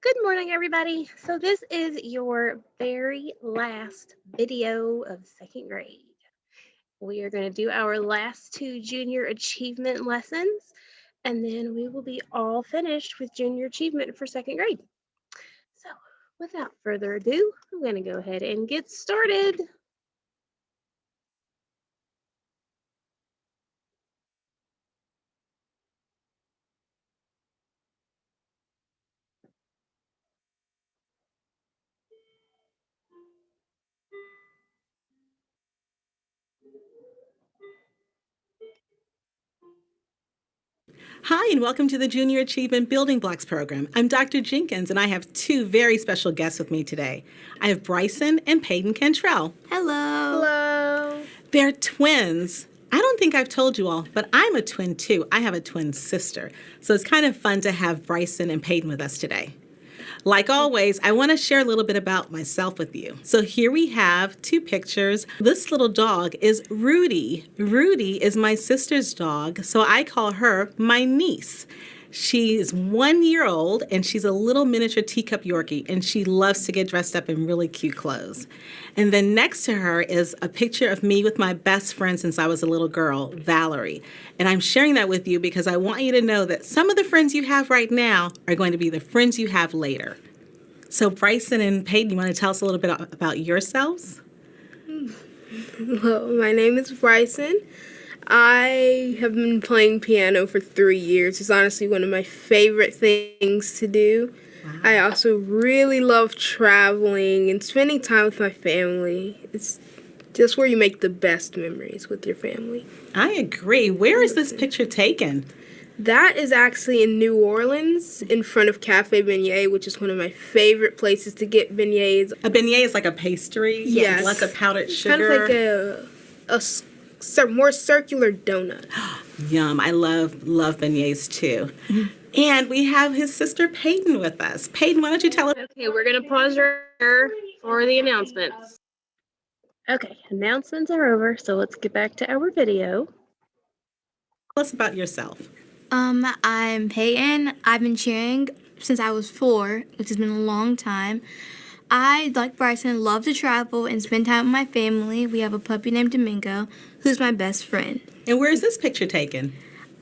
Good morning, everybody. So this is your very last video of second grade. We are going to do our last two junior achievement lessons, and then we will be all finished with junior achievement for second grade. So without further ado, I'm going to go ahead and get started. Hi, and welcome to the Junior Achievement Building Blocks program. I'm Dr. Jenkins, and I have two very special guests with me today. I have Bryson and Peyton Cantrell. Hello. Hello. They're twins. I don't think I've told you all, but I'm a twin too. I have a twin sister. So it's kind of fun to have Bryson and Peyton with us today. Like always, I want to share a little bit about myself with you. So here we have two pictures. This little dog is Rudy. Rudy is my sister's dog, so I call her my niece. She's 1 year old, and she's a little miniature teacup Yorkie, and she loves to get dressed up in really cute clothes. And then next to her is a picture of me with my best friend since I was a little girl, Valerie. And I'm sharing that with you because I want you to know that some of the friends you have right now are going to be the friends you have later. So Bryson and Peyton, you want to tell us a little bit about yourselves? Hello, my name is Bryson. I have been playing piano for 3 years. It's honestly one of my favorite things to do. Wow. I also really love traveling and spending time with my family. It's just where you make the best memories with your family. I agree. Where is this picture taken? That is actually in New Orleans in front of Cafe Beignet, which is one of my favorite places to get beignets. A beignet is like a pastry? Yes. Lots of powdered sugar? Kind of like a more circular donut. Yum. I love beignets too. And we have his sister Peyton with us. Peyton, why don't you tell us? Okay, we're going to pause here for the announcements. Okay, announcements are over, so let's get back to our video. Tell us about yourself. I'm Peyton. I've been cheering since I was 4, which has been a long time. I, like Bryson, love to travel and spend time with my family. We have a puppy named Domingo, who's my best friend. And where is this picture taken?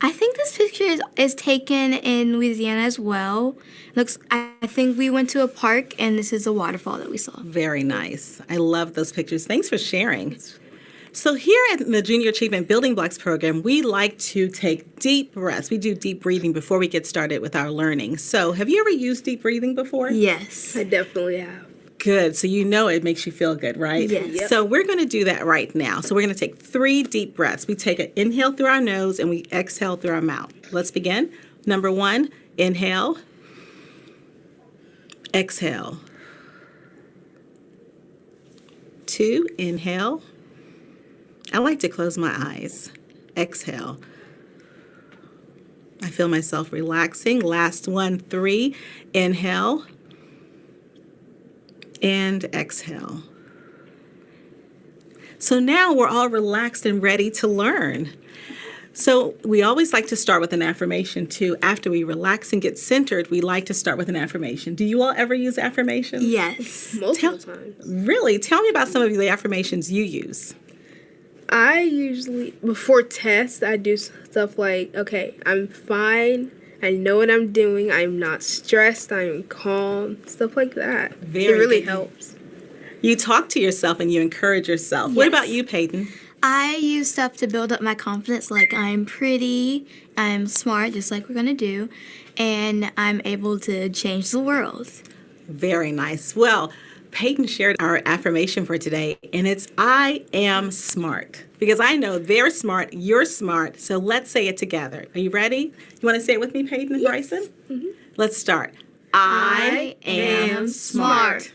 I think this picture is taken in Louisiana as well. I think we went to a park, and this is a waterfall that we saw. Very nice. I love those pictures. Thanks for sharing. So here at the Junior Achievement Building Blocks program, we like to take deep breaths. We do deep breathing before we get started with our learning. So have you ever used deep breathing before? Yes. I definitely have. Good. So you know it makes you feel good, right? Yes. Yep. So we're going to do that right now. So we're going to take 3 deep breaths. We take an inhale through our nose and we exhale through our mouth. Let's begin. Number 1, inhale. Exhale. 2, inhale. I like to close my eyes. Exhale. I feel myself relaxing. Last one, 3, inhale. And exhale. So now we're all relaxed and ready to learn. So we always like to start with an affirmation too. After we relax and get centered, we like to start with an affirmation. Do you all ever use affirmations? Yes. Multiple times. Really? Tell me about some of the affirmations you use. I usually, before tests, I do stuff like, okay, I'm fine. I know what I'm doing. I'm not stressed. I'm calm. Stuff like that. It really helps. You talk to yourself and you encourage yourself. Yes. What about you, Peyton? I use stuff to build up my confidence, like I'm pretty, I'm smart, just like we're going to do, and I'm able to change the world. Very nice. Well, Peyton shared our affirmation for today, and it's I am smart. Because I know they're smart, you're smart, so let's say it together. Are you ready? You want to say it with me, Peyton and Bryson? Mm-hmm. Let's start. I am smart.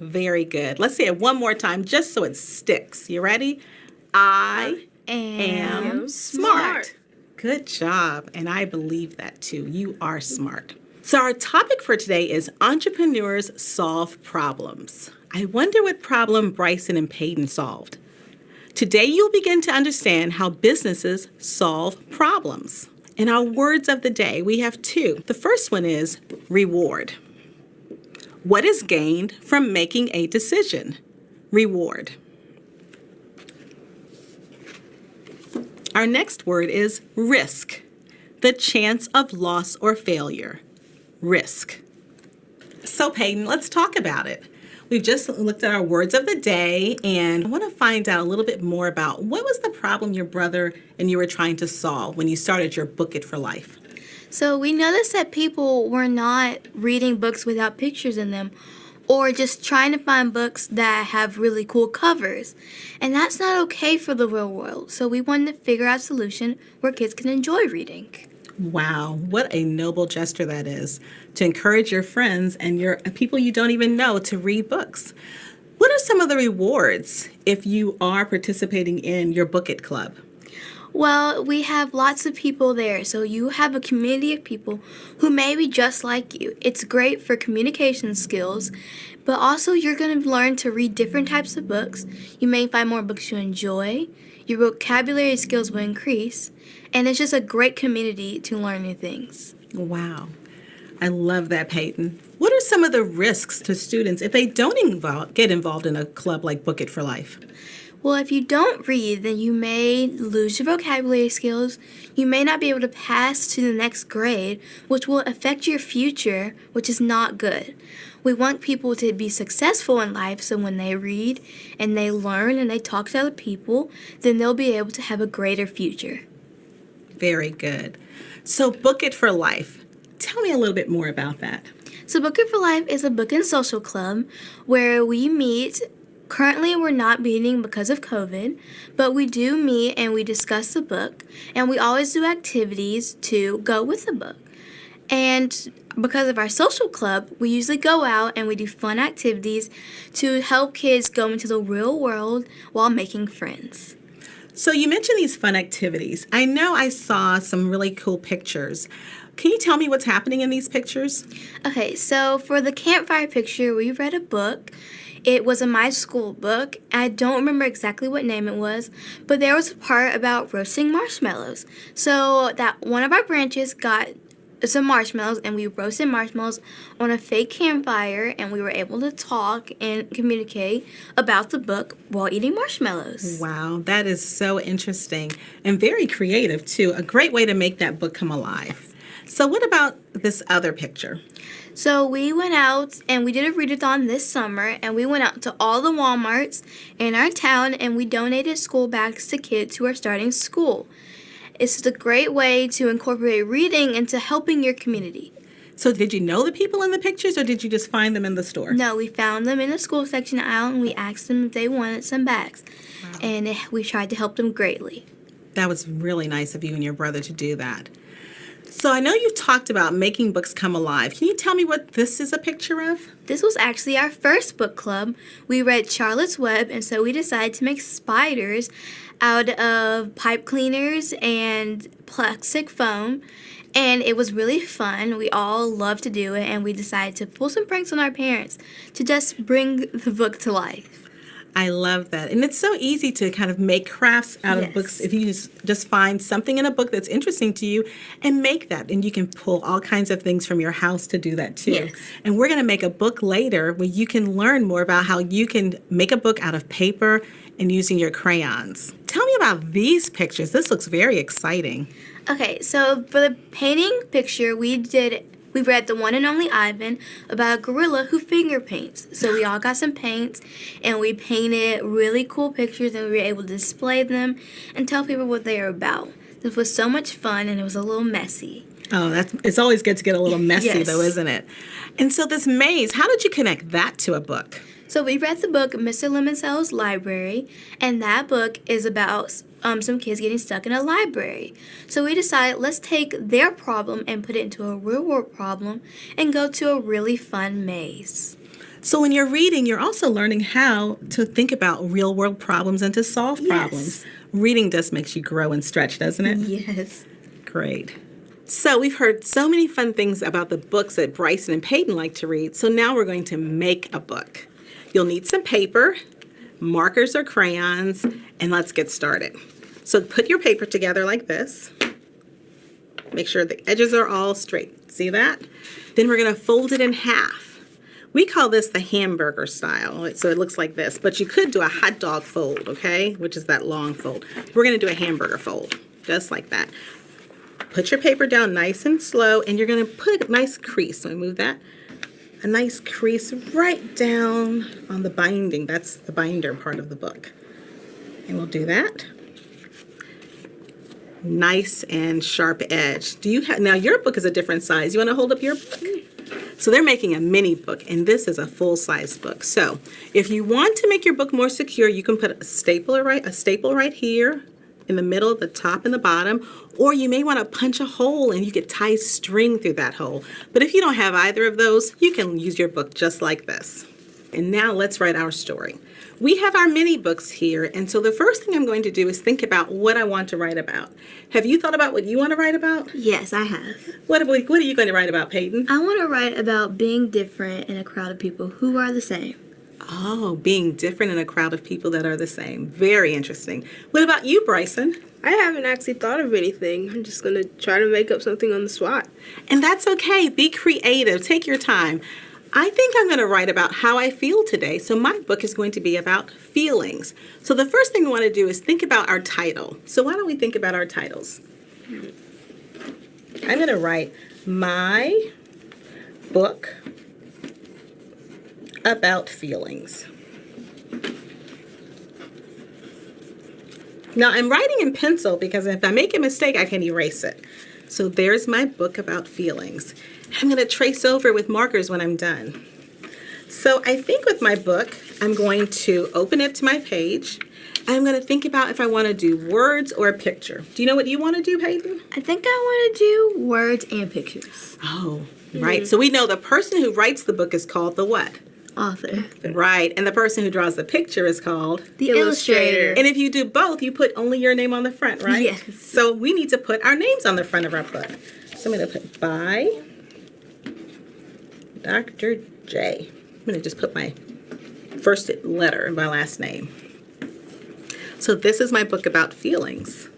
Very good. Let's say it one more time just so it sticks. You ready? I am smart. Good job. And I believe that too. You are smart. So our topic for today is entrepreneurs solve problems. I wonder what problem Bryson and Peyton solved. Today you'll begin to understand how businesses solve problems. In our words of the day, we have 2. The first one is reward. What is gained from making a decision? Reward. Our next word is risk. The chance of loss or failure. Risk. So Peyton, let's talk about it. We've just looked at our words of the day, and I want to find out a little bit more about what was the problem your brother and you were trying to solve when you started your Book It for Life. So we noticed that people were not reading books without pictures in them, or just trying to find books that have really cool covers. And that's not okay for the real world. So we wanted to figure out a solution where kids can enjoy reading. Wow, what a noble gesture that is, to encourage your friends and your people you don't even know to read books. What are some of the rewards if you are participating in your Book It Club? Well, we have lots of people there, so you have a community of people who may be just like you. It's great for communication skills, but also you're going to learn to read different types of books. You may find more books you enjoy. Your vocabulary skills will increase, and it's just a great community to learn new things. Wow, I love that, Peyton. What are some of the risks to students if they don't get involved in a club like Book It for Life? Well, if you don't read, then you may lose your vocabulary skills. You may not be able to pass to the next grade, which will affect your future, which is not good. We want people to be successful in life, so when they read and they learn and they talk to other people, then they'll be able to have a greater future. Very good. So Book It for Life. Tell me a little bit more about that. So Book It for Life is a book and social club where we meet. Currently, we're not meeting because of COVID, but we do meet and we discuss the book, and we always do activities to go with the book. And because of our social club, we usually go out and we do fun activities to help kids go into the real world while making friends. So you mentioned these fun activities. I know I saw some really cool pictures. Can you tell me what's happening in these pictures? Okay, so for the campfire picture, we read a book. It was a my school book. I don't remember exactly what name it was, but there was a part about roasting marshmallows. So that one of our branches got some marshmallows, and we roasted marshmallows on a fake campfire, and we were able to talk and communicate about the book while eating marshmallows. Wow, that is so interesting and very creative too. A great way to make that book come alive. So what about this other picture? So we went out and we did a readathon this summer, and we went out to all the Walmarts in our town and we donated school bags to kids who are starting school. It's a great way to incorporate reading into helping your community. So did you know the people in the pictures, or did you just find them in the store? No, we found them in the school section aisle and we asked them if they wanted some bags. Wow. And we tried to help them greatly. That was really nice of you and your brother to do that. So I know you've talked about making books come alive. Can you tell me what this is a picture of? This was actually our first book club. We read Charlotte's Web, and so we decided to make spiders out of pipe cleaners and plastic foam. And it was really fun. We all loved to do it, and we decided to pull some pranks on our parents to just bring the book to life. I love that. And it's so easy to kind of make crafts out of books if you just find something in a book that's interesting to you and make that. And you can pull all kinds of things from your house to do that too. Yes. And we're going to make a book later where you can learn more about how you can make a book out of paper and using your crayons. Tell me about these pictures. This looks very exciting. Okay, so for the painting picture, we read The One and Only Ivan about a gorilla who finger paints. So we all got some paints and we painted really cool pictures, and we were able to display them and tell people what they are about. This was so much fun, and it was a little messy. Oh, it's always good to get a little messy Yes. though, isn't it? And so this maze, how did you connect that to a book? So we read the book Mr. Limoncello's Library, and that book is about some kids getting stuck in a library. So we decided, let's take their problem and put it into a real world problem and go to a really fun maze. So when you're reading, you're also learning how to think about real world problems and to solve problems. Reading just makes you grow and stretch, doesn't it? Yes. Great. So we've heard so many fun things about the books that Bryson and Peyton like to read. So now we're going to make a book. You'll need some paper, markers or crayons, and let's get started. So put your paper together like this. Make sure the edges are all straight. See that? Then we're going to fold it in half. We call this the hamburger style, so it looks like this. But you could do a hot dog fold, okay, which is that long fold. We're going to do a hamburger fold, just like that. Put your paper down nice and slow, and you're going to put a nice crease. So we move that. A nice crease right down on the binding. That's the binder part of the book. And we'll do that. Nice and sharp edge. Do you have, now your book is a different size. You want to hold up your book? So they're making a mini book, and this is a full-size book. So if you want to make your book more secure, you can put a staple right here in the middle, the top and the bottom, or you may want to punch a hole and you could tie string through that hole. But if you don't have either of those, you can use your book just like this. And now let's write our story. We have our mini books here, and so the first thing I'm going to do is think about what I want to write about. Have you thought about what you want to write about? Yes, I have. What are you going to write about, Peyton? I want to write about being different in a crowd of people who are the same. Oh, being different in a crowd of people that are the same. Very interesting. What about you, Bryson? I haven't actually thought of anything. I'm just going to try to make up something on the spot. And that's okay. Be creative. Take your time. I think I'm going to write about how I feel today. So my book is going to be about feelings. So the first thing we want to do is think about our title. So why don't we think about our titles? I'm going to write my book about feelings. Now I'm writing in pencil because if I make a mistake, I can erase it. So there's my book about feelings. I'm going to trace over with markers when I'm done. So I think with my book, I'm going to open it to my page. And I'm going to think about if I want to do words or a picture. Do you know what you want to do, Peyton? I think I want to do words and pictures. Oh, right. So we know the person who writes the book is called the what? Author. Right. And the person who draws the picture is called? The illustrator. And if you do both, you put only your name on the front, right? Yes. So we need to put our names on the front of our book. So I'm going to put by Dr. J. I'm going to just put my first letter and my last name. So this is my book about feelings.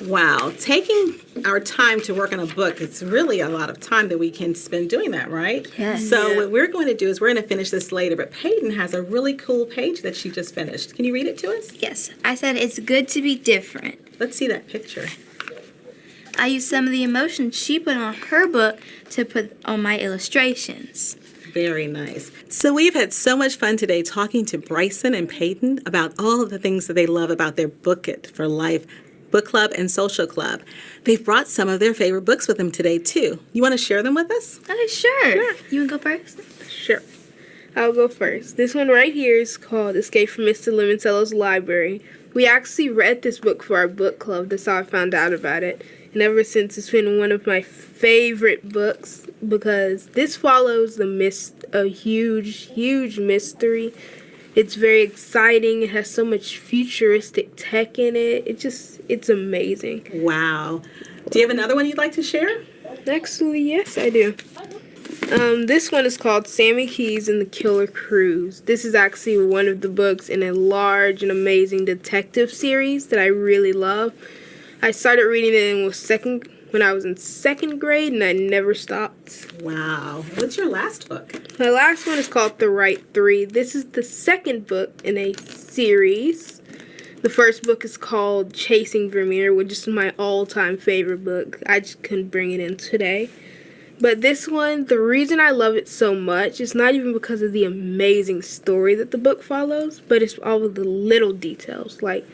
Wow, taking our time to work on a book, it's really a lot of time that we can spend doing that, right? Yes. So what we're going to do is we're going to finish this later, but Peyton has a really cool page that she just finished. Can you read it to us? Yes, I said it's good to be different. Let's see that picture. I used some of the emotions she put on her book to put on my illustrations. Very nice. So we've had so much fun today talking to Bryson and Peyton about all of the things that they love about their Book It for Life book club and social club. They've brought some of their favorite books with them today, too. You want to share them with us? Okay, sure. You want to go first? Sure. I'll go first. This one right here is called Escape from Mr. Limoncello's Library. We actually read this book for our book club. That's how I found out about it. And ever since, it's been one of my favorite books because this follows a huge mystery. It's very exciting. It has so much futuristic tech in it. It's amazing. Wow. Do you have another one you'd like to share? Actually, yes, I do. This one is called Sammy Keys and the Killer Cruise. This is actually one of the books in a large and amazing detective series that I really love. I started reading it when I was in second grade, and I never stopped. Wow. What's your last book? My last one is called The Right Three. This is the second book in a series. The first book is called Chasing Vermeer, which is my all-time favorite book. I just couldn't bring it in today. But this one, the reason I love it so much is not even because of the amazing story that the book follows, but it's all of the little details. Like,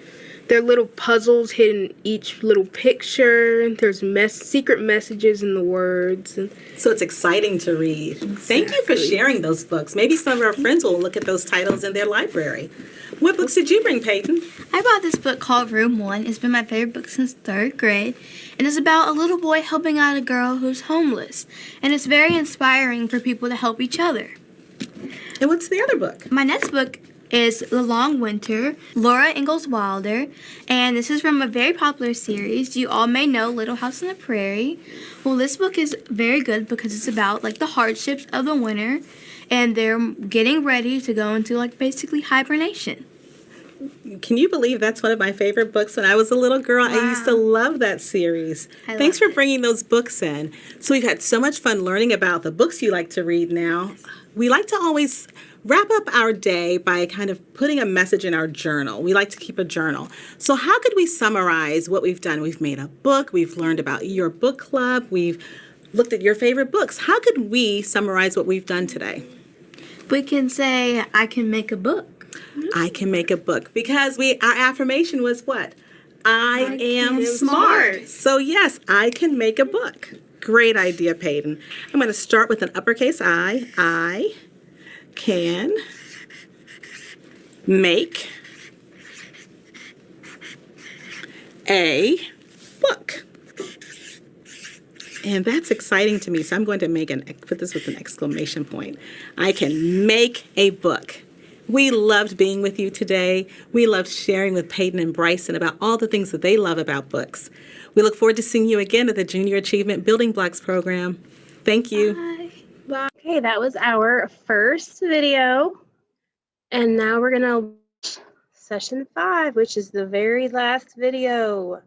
there are little puzzles hidden in each little picture. There's secret messages in the words. And so it's exciting to read. Exactly. Thank you for sharing those books. Maybe some of our friends will look at those titles in their library. What books did you bring, Peyton? I bought this book called Room 1. It's been my favorite book since third grade. And it's about a little boy helping out a girl who's homeless. And it's very inspiring for people to help each other. And what's the other book? My next book is The Long Winter, Laura Ingalls Wilder, and this is from a very popular series. You all may know Little House on the Prairie. Well, this book is very good because it's about like the hardships of the winter, and they're getting ready to go into like basically hibernation. Can you believe that's one of my favorite books? When I was a little girl, I used to love that series. Thanks for bringing those books in. So we've had so much fun learning about the books you like to read now. We like to always wrap up our day by kind of putting a message in our journal. We like to keep a journal. So how could we summarize what we've done? We've made a book. We've learned about your book club. We've looked at your favorite books. How could we summarize what we've done today? We can say, I can make a book. I can make a book, because our affirmation was what? I am smart. So yes, I can make a book. Great idea, Peyton. I'm going to start with an uppercase I. I can make a book. And that's exciting to me, so I'm going to put this with an exclamation point. I can make a book. We loved being with you today. We loved sharing with Peyton and Bryson about all the things that they love about books. We look forward to seeing you again at the Junior Achievement Building Blocks program. Thank you. Bye. Okay, that was our first video. And now we're going to watch session 5, which is the very last video.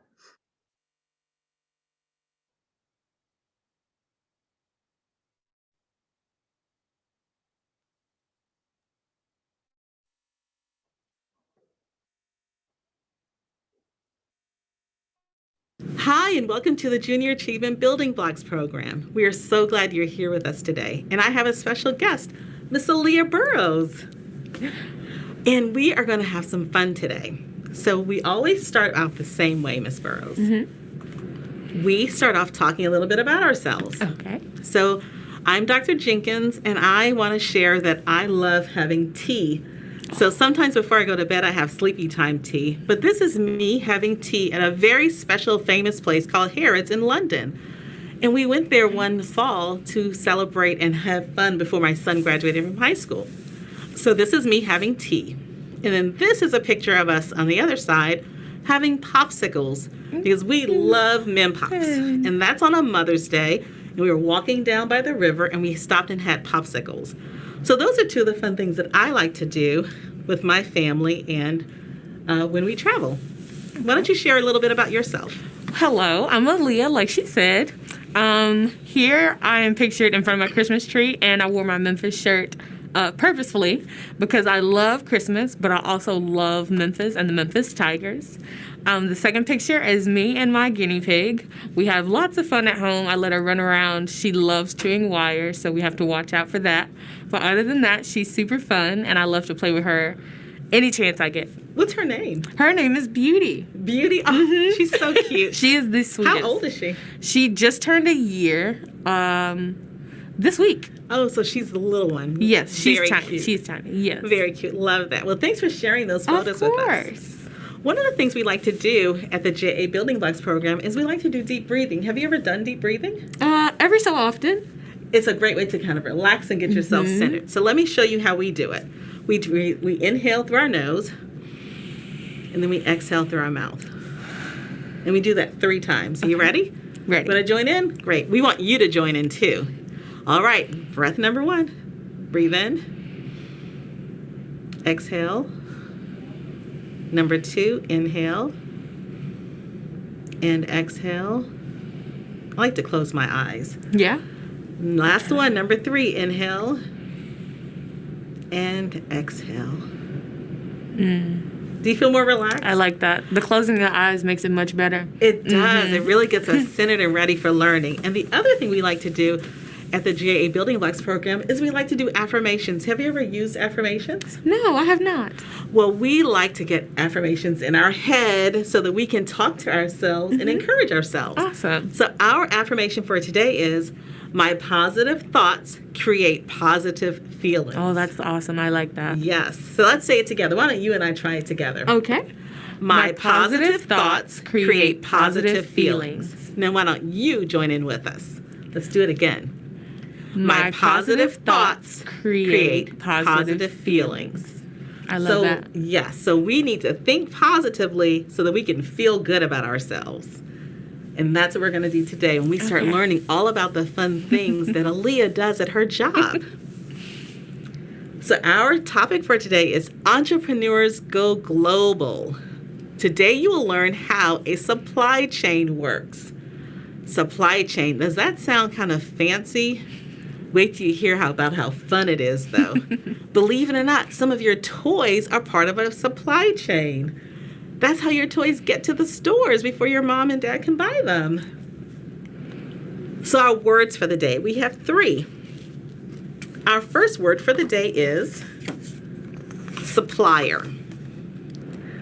Hi, and welcome to the Junior Achievement Building Blocks program. We are so glad you're here with us today. And I have a special guest, Miss Aaliyah Burrows. And we are going to have some fun today. So we always start out the same way, Miss Burrows. We start off talking a little bit about ourselves. Okay. So I'm Dr. Jenkins, and I want to share that I love having tea. So sometimes before I go to bed, I have sleepy time tea. But this is me having tea at a very special, famous place called Harrods in London. And we went there one fall to celebrate and have fun before my son graduated from high school. So this is me having tea. And then this is a picture of us on the other side having popsicles, because we love Mem Pops. And that's on a Mother's Day. And we were walking down by the river, and we stopped and had popsicles. So those are two of the fun things that I like to do with my family and when we travel. Why don't you share a little bit about yourself? Hello, I'm Aaliyah, like she said. Here I am pictured in front of my Christmas tree, and I wore my Memphis shirt purposefully because I love Christmas, but I also love Memphis and the Memphis Tigers. The second picture is me and my guinea pig. We have lots of fun at home. I let her run around. She loves chewing wires, so we have to watch out for that. But other than that, she's super fun, and I love to play with her any chance I get. What's her name? Her name is Beauty. Beauty? Oh, she's so cute. She is the sweetest. How old is she? She just turned a year this week. Oh, so she's the little one. Yes, she's Very tiny. cute. She's tiny, yes. Very cute. Love that. Well, thanks for sharing those photos Of with us. course. One of the things we like to do at the JA Building Blocks program is we like to do deep breathing. Have you ever done deep breathing? Every so often. It's a great way to kind of relax and get yourself centered. So let me show you how we do it. We inhale through our nose, and then we exhale through our mouth. And we do that 3 times. Are you ready? Ready. Want to join in? Great. We want you to join in too. All right. Breath number 1. Breathe in. Exhale. Number 2, inhale. And exhale. I like to close my eyes. Yeah. Last one, number 3, inhale. And exhale. Do you feel more relaxed? I like that. The closing the eyes makes it much better. It does. It really gets us centered and ready for learning. And the other thing we like to do at the GAA Building Blocks program is we like to do affirmations. Have you ever used affirmations? No, I have not. Well, we like to get affirmations in our head so that we can talk to ourselves and encourage ourselves. Awesome. So our affirmation for today is, my positive thoughts create positive feelings. Oh, that's awesome. I like that. Yes. So let's say it together. Why don't you and I try it together? Okay. My positive thoughts create positive feelings. Now, why don't you join in with us? Let's do it again. My positive thoughts create positive feelings. I love that. Yes, so we need to think positively so that we can feel good about ourselves. And that's what we're going to do today when we start learning all about the fun things that Aaliyah does at her job. So our topic for today is Entrepreneurs Go Global. Today you will learn how a supply chain works. Supply chain, does that sound kind of fancy? Wait till you hear about how fun it is, though. Believe it or not, some of your toys are part of a supply chain. That's how your toys get to the stores before your mom and dad can buy them. So our words for the day, we have 3. Our first word for the day is supplier.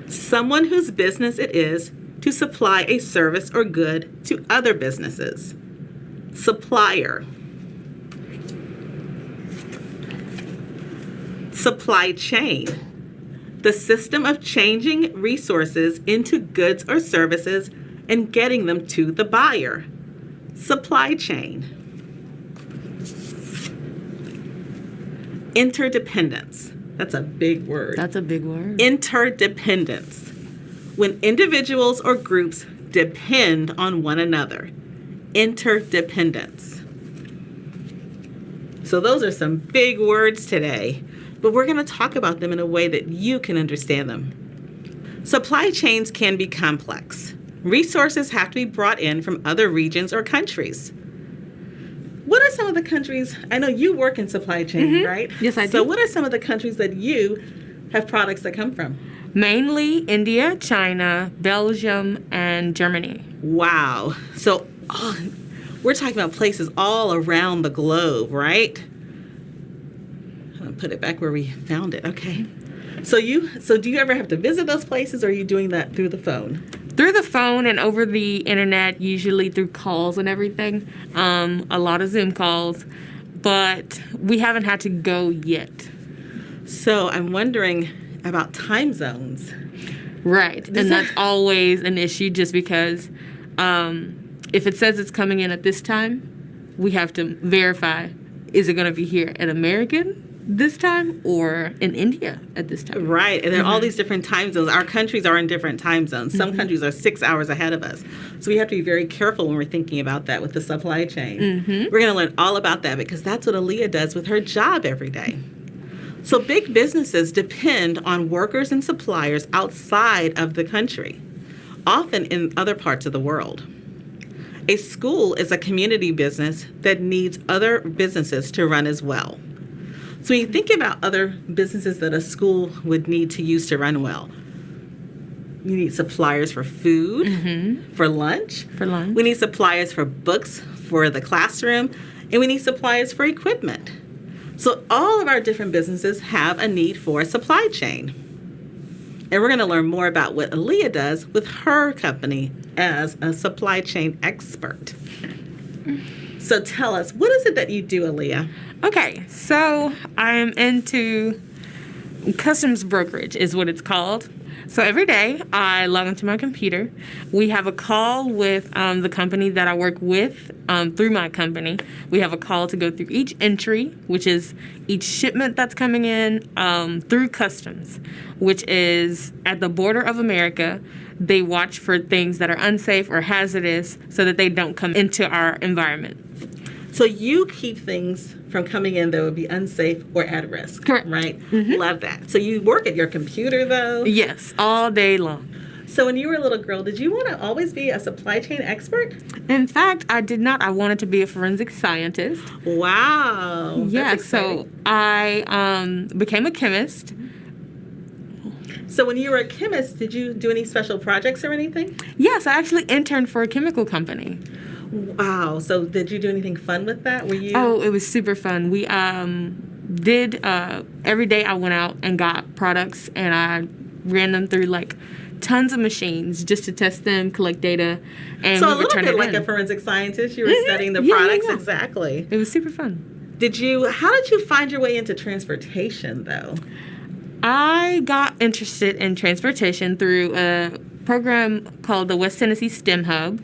Someone whose business it is to supply a service or good to other businesses. Supplier. Supply chain. The system of changing resources into goods or services and getting them to the buyer. Supply chain. Interdependence. That's a big word. That's a big word. Interdependence. When individuals or groups depend on one another. Interdependence. So those are some big words today, but we're going to talk about them in a way that you can understand them. Supply chains can be complex. Resources have to be brought in from other regions or countries. What are some of the countries, I know you work in supply chain, right? Yes, I do. So what are some of the countries that you have products that come from? Mainly India, China, Belgium, and Germany. Wow. So we're talking about places all around the globe, right? I'm going to put it back where we found it. Okay. So do you ever have to visit those places, or are you doing that through the phone? Through the phone and over the internet, usually through calls and everything. A lot of Zoom calls, but we haven't had to go yet. So I'm wondering about time zones. Right, and that's always an issue just because if it says it's coming in at this time, we have to verify, is it going to be here at American this time or in India at this time? Right, and there are all these different time zones. Our countries are in different time zones. Some countries are 6 hours ahead of us. So we have to be very careful when we're thinking about that with the supply chain. We're going to learn all about that because that's what Aaliyah does with her job every day. So big businesses depend on workers and suppliers outside of the country, often in other parts of the world. A school is a community business that needs other businesses to run as well. So when you think about other businesses that a school would need to use to run well, you need suppliers for food, for lunch. For lunch. We need suppliers for books for the classroom, and we need suppliers for equipment. So all of our different businesses have a need for a supply chain. And we're going to learn more about what Aaliyah does with her company as a supply chain expert. So tell us, what is it that you do, Aaliyah? Okay, so I'm into customs brokerage is what it's called. So every day I log into my computer. We have a call with the company that I work with through my company. We have a call to go through each entry, which is each shipment that's coming in through customs, which is at the border of America. They watch for things that are unsafe or hazardous so that they don't come into our environment. So you keep things from coming in that would be unsafe or at risk. Correct. Right? Love that. So you work at your computer, though? Yes, all day long. So when you were a little girl, did you want to always be a supply chain expert? In fact, I did not. I wanted to be a forensic scientist. Wow. Yeah, That's so exciting. I became a chemist. So when you were a chemist, did you do any special projects or anything? Yes, I actually interned for a chemical company. Wow. So did you do anything fun with that? Were you? Oh, it was super fun. We did every day I went out and got products and I ran them through like tons of machines just to test them, collect data, and So we a would little turn bit it like in. a forensic scientist. You were studying the Yeah, products. yeah. Exactly. It was super fun. How did you find your way into transportation, though? I got interested in transportation through a program called the West Tennessee STEM Hub.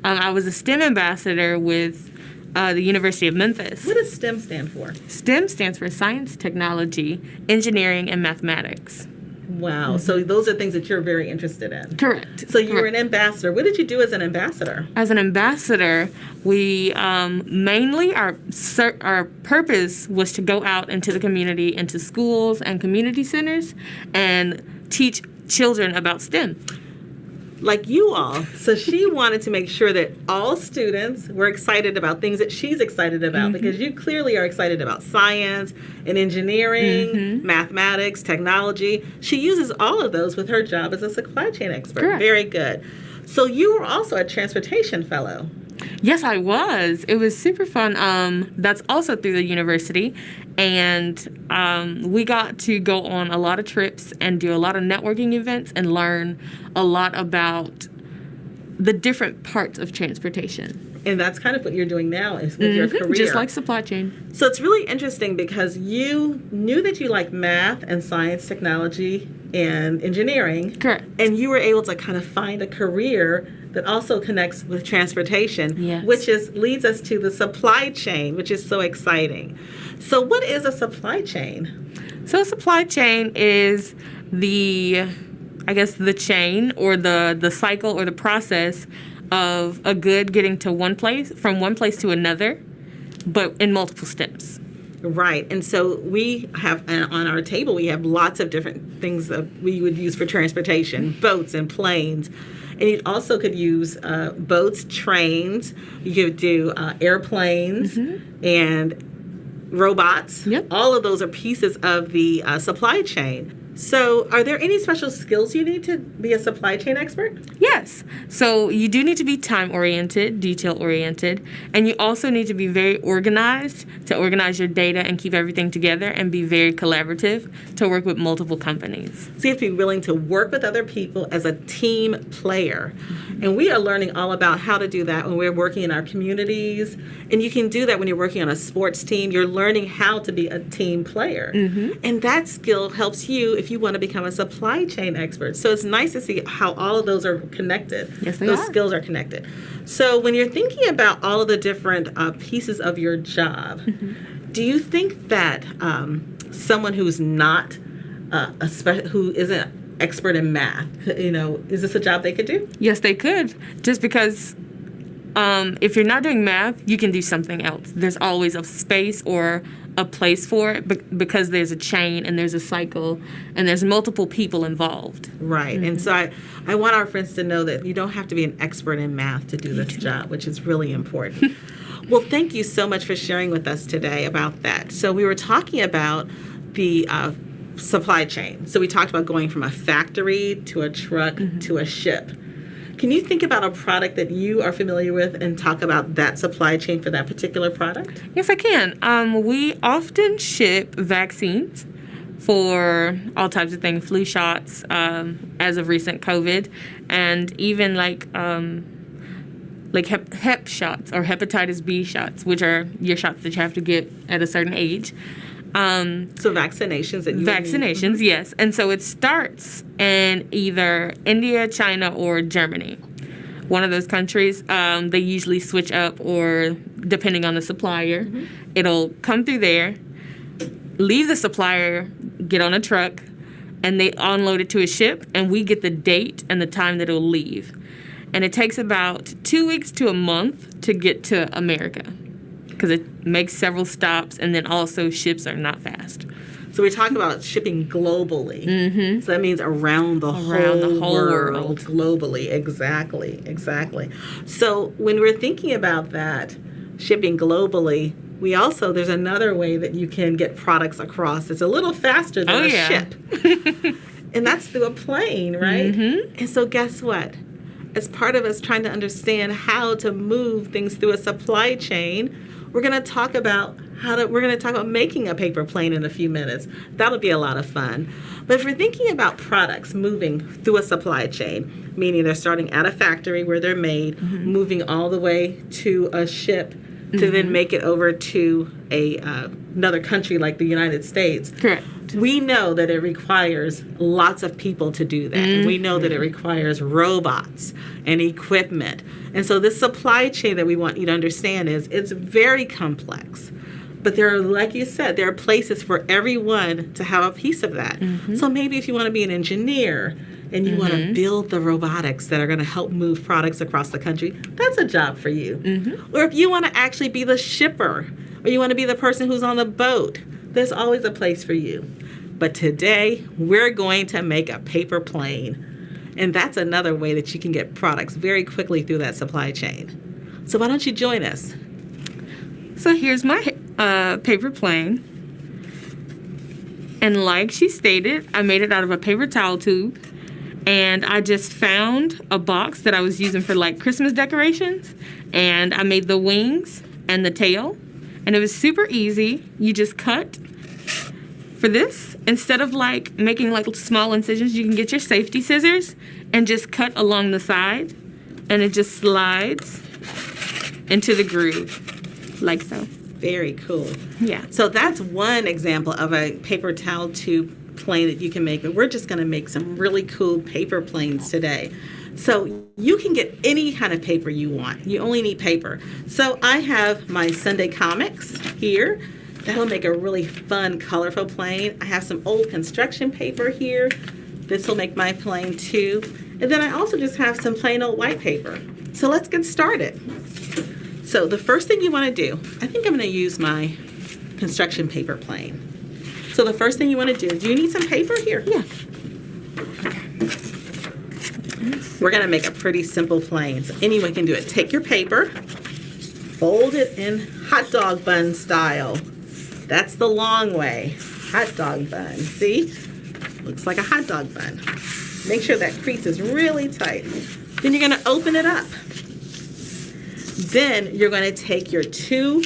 I was a STEM ambassador with the University of Memphis. What does STEM stand for? STEM stands for Science, Technology, Engineering, and Mathematics. Wow. So those are things that you're very interested in. Correct. So you were an ambassador. What did you do as an ambassador? As an ambassador, we mainly our purpose was to go out into the community, into schools and community centers, and teach children about STEM. Like you all. So she wanted to make sure that all students were excited about things that she's excited about, because you clearly are excited about science and engineering, mathematics, technology. She uses all of those with her job as a supply chain expert. Correct. Very good. So you were also a transportation fellow. Yes, I was. It was super fun. That's also through the university. And we got to go on a lot of trips and do a lot of networking events and learn a lot about the different parts of transportation. And that's kind of what you're doing now is with your career. Just like supply chain. So it's really interesting because you knew that you liked math and science, technology, and engineering. Correct. And you were able to kind of find a career that also connects with transportation, Yes. which leads us to the supply chain, which is so exciting. So what is a supply chain? So a supply chain is the chain or the cycle or the process of a good getting to from one place to another, but in multiple steps. Right. And so we have on our table, we have lots of different things that we would use for transportation, boats and planes. And you also could use boats, trains. You could do airplanes and robots. Yep. All of those are pieces of the supply chain. So are there any special skills you need to be a supply chain expert? Yes. So you do need to be time-oriented, detail-oriented, and you also need to be very organized to organize your data and keep everything together, and be very collaborative to work with multiple companies. So you have to be willing to work with other people as a team player. And we are learning all about how to do that when we're working in our communities. And you can do that when you're working on a sports team. You're learning how to be a team player. And that skill helps you if you want to become a supply chain expert. So it's nice to see how all of those are connected. Yes, they those are. skills are connected. So when you're thinking about all of the different pieces of your job, do you think that someone who's not who isn't expert in math, is this a job they could do? Yes, they could. Just because if you're not doing math, you can do something else. There's always a space or a place for it because there's a chain and there's a cycle and there's multiple people involved. Right. And so I want our friends to know that you don't have to be an expert in math to do this job, which is really important. Well, thank you so much for sharing with us today about that. So we were talking about the supply chain. So we talked about going from a factory to a truck to a ship. Can you think about a product that you are familiar with and talk about that supply chain for that particular product? Yes, I can. We often ship vaccines for all types of things, flu shots, as of recent COVID, and even like hep shots or hepatitis B shots, which are your shots that you have to get at a certain age. So vaccinations that you Vaccinations, yes. And so it starts in either India, China, or Germany. One of those countries, they usually switch up, or depending on the supplier, it'll come through there, leave the supplier, get on a truck, and they unload it to a ship, and we get the date and the time that it'll leave. And it takes about 2 weeks to a month to get to America, because it makes several stops, and then also ships are not fast. So we talk about shipping globally. So that means around the whole world. Globally. Exactly. So when we're thinking about that, shipping globally, there's another way that you can get products across. It's a little faster than a ship. And that's through a plane, right? And so guess what? As part of us trying to understand how to move things through a supply chain, we're going to talk about making a paper plane in a few minutes. That'll be a lot of fun. But if we're thinking about products moving through a supply chain, meaning they're starting at a factory where they're made, moving all the way to a ship to then make it over to another country like the United States. Correct. We know that it requires lots of people to do that. And we know that it requires robots and equipment. And so this supply chain that we want you to understand it's very complex. But there are, like you said, there are places for everyone to have a piece of that. So maybe if you want to be an engineer and you want to build the robotics that are going to help move products across the country, that's a job for you. Or if you want to actually be the shipper, or you want to be the person who's on the boat, there's always a place for you. But today, we're going to make a paper plane. And that's another way that you can get products very quickly through that supply chain. So why don't you join us? So here's my paper plane. And like she stated, I made it out of a paper towel tube. And I just found a box that I was using for like Christmas decorations. And I made the wings and the tail. And it was super easy. You just cut. For this, instead of like making like small incisions, you can get your safety scissors and just cut along the side. And it just slides into the groove, like so. Very cool. Yeah. So that's one example of a paper towel tube plane that you can make. But we're just going to make some really cool paper planes today. So you can get any kind of paper you want. You only need paper. So I have my Sunday comics here. That'll make a really fun, colorful plane. I have some old construction paper here. This will make my plane too. And then I also just have some plain old white paper. So let's get started. So the first thing you want to do, I think I'm going to use my construction paper plane. So the first thing you want to do you need some paper here? Yeah. We're going to make a pretty simple plane. So anyone can do it. Take your paper, fold it in hot dog bun style. That's the long way. Hot dog bun. See? Looks like a hot dog bun. Make sure that crease is really tight. Then you're going to open it up. Then you're going to take your two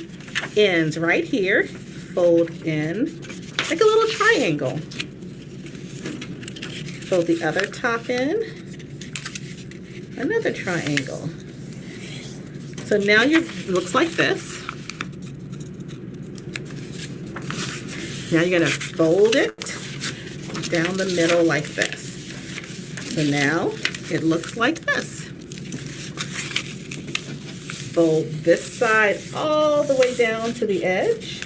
ends right here, fold in like a little triangle. Fold the other top in, another triangle. So now it looks like this. Now you're going to fold it down the middle like this. So now it looks like this. Fold this side all the way down to the edge.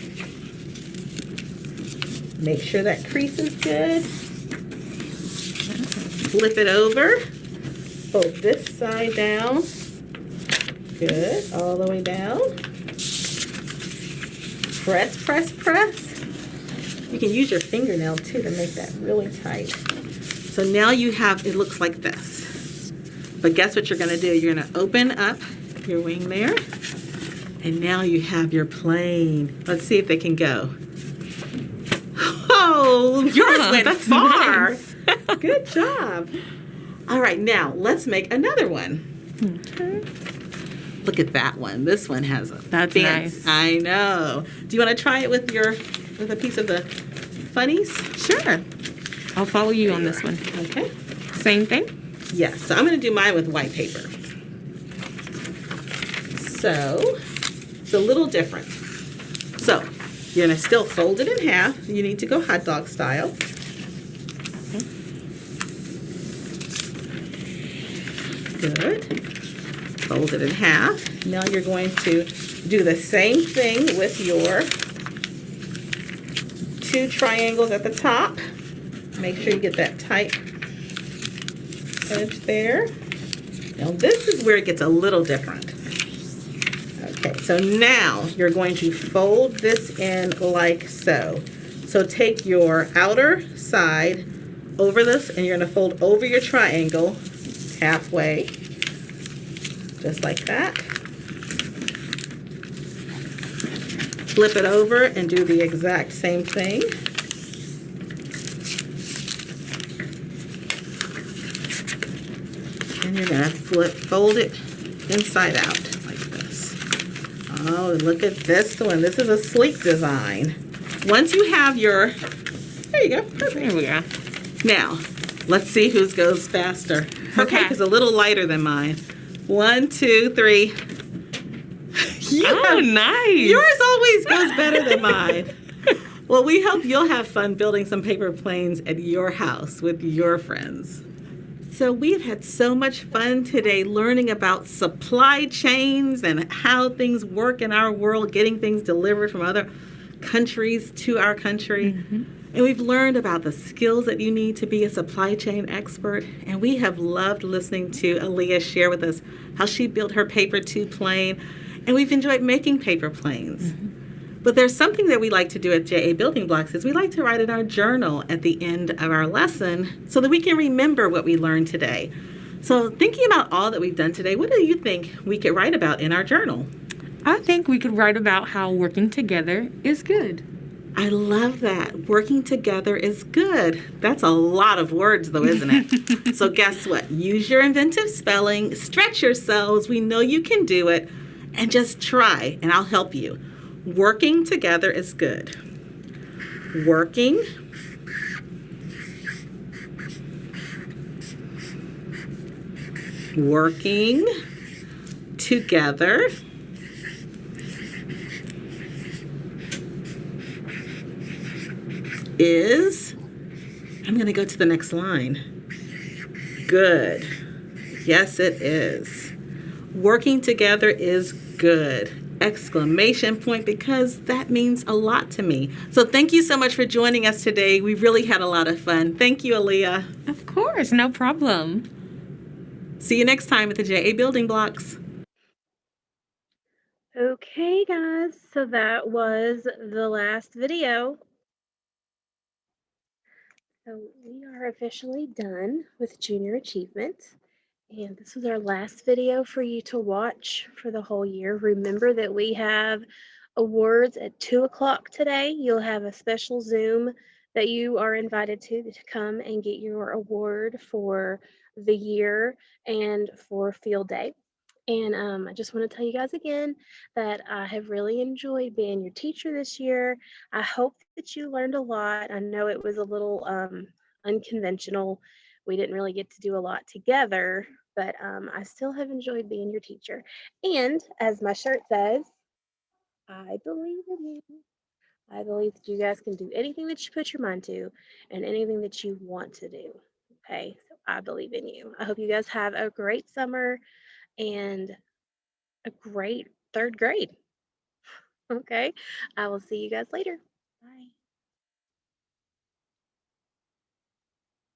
Make sure that crease is good. Flip it over. Fold this side down. Good, all the way down. Press, press, press. You can use your fingernail too to make that really tight. So now you have, it looks like this. But guess what you're gonna do? You're gonna open up your wing there. And now you have your plane. Let's see if they can go. Oh, yours went That's far. nice. Good job. All right, now let's make another one. Okay. Look at that one. This one has a That's fancy. nice. I know. Do you want to try it with a piece of the funnies? Sure. I'll follow you on this one. Okay. Same thing? Yes. So I'm going to do mine with white paper. So it's a little different. So you're going to still fold it in half. You need to go hot dog style. Good. Fold it in half. Now you're going to do the same thing with your two triangles at the top. Make sure you get that tight edge there. Now this is where it gets a little different. Okay, so now you're going to fold this in like so. So take your outer side over this and you're going to fold over your triangle halfway, just like that. Flip it over and do the exact same thing. And you're going to fold it inside out like this. Oh, look at this one. This is a sleek design. Once you have your, there you go. Perfect. There we go. Now, let's see whose goes faster. Okay, Okay. it's a little lighter than mine. 1, 2, 3. Oh, nice. Yours always goes better than mine. Well, we hope you'll have fun building some paper planes at your house with your friends. So we've had so much fun today learning about supply chains and how things work in our world, getting things delivered from other countries to our country. And we've learned about the skills that you need to be a supply chain expert. And we have loved listening to Aaliyah share with us how she built her paper 2 plane. And we've enjoyed making paper planes. But there's something that we like to do at JA Building Blocks is we like to write in our journal at the end of our lesson so that we can remember what we learned today. So thinking about all that we've done today, what do you think we could write about in our journal? I think we could write about how working together is good. I love that. Working together is good. That's a lot of words, though, isn't it? So guess what? Use your inventive spelling, stretch yourselves. We know you can do it. And just try, and I'll help you. Working together is good. Working together is, I'm going to go to the next line. Good. Yes, it is. Working together is good. Exclamation point, because that means a lot to me. So thank you so much for joining us today. We really had a lot of fun. Thank you, Aaliyah. Of course, no problem. See you next time at the JA Building Blocks. Okay, guys, so that was the last video. So we are officially done with junior achievement. And this was our last video for you to watch for the whole year. Remember that we have awards at 2 o'clock today. You'll have a special Zoom that you are invited to come and get your award for the year and for field day. And I just want to tell you guys again that I have really enjoyed being your teacher this year. I hope that you learned a lot. I know it was a little unconventional. We didn't really get to do a lot together, but I still have enjoyed being your teacher. And as my shirt says, I believe in you. I believe that you guys can do anything that you put your mind to and anything that you want to do. Okay, so I believe in you. I hope you guys have a great summer and a great third grade. Okay, I will see you guys later. Bye.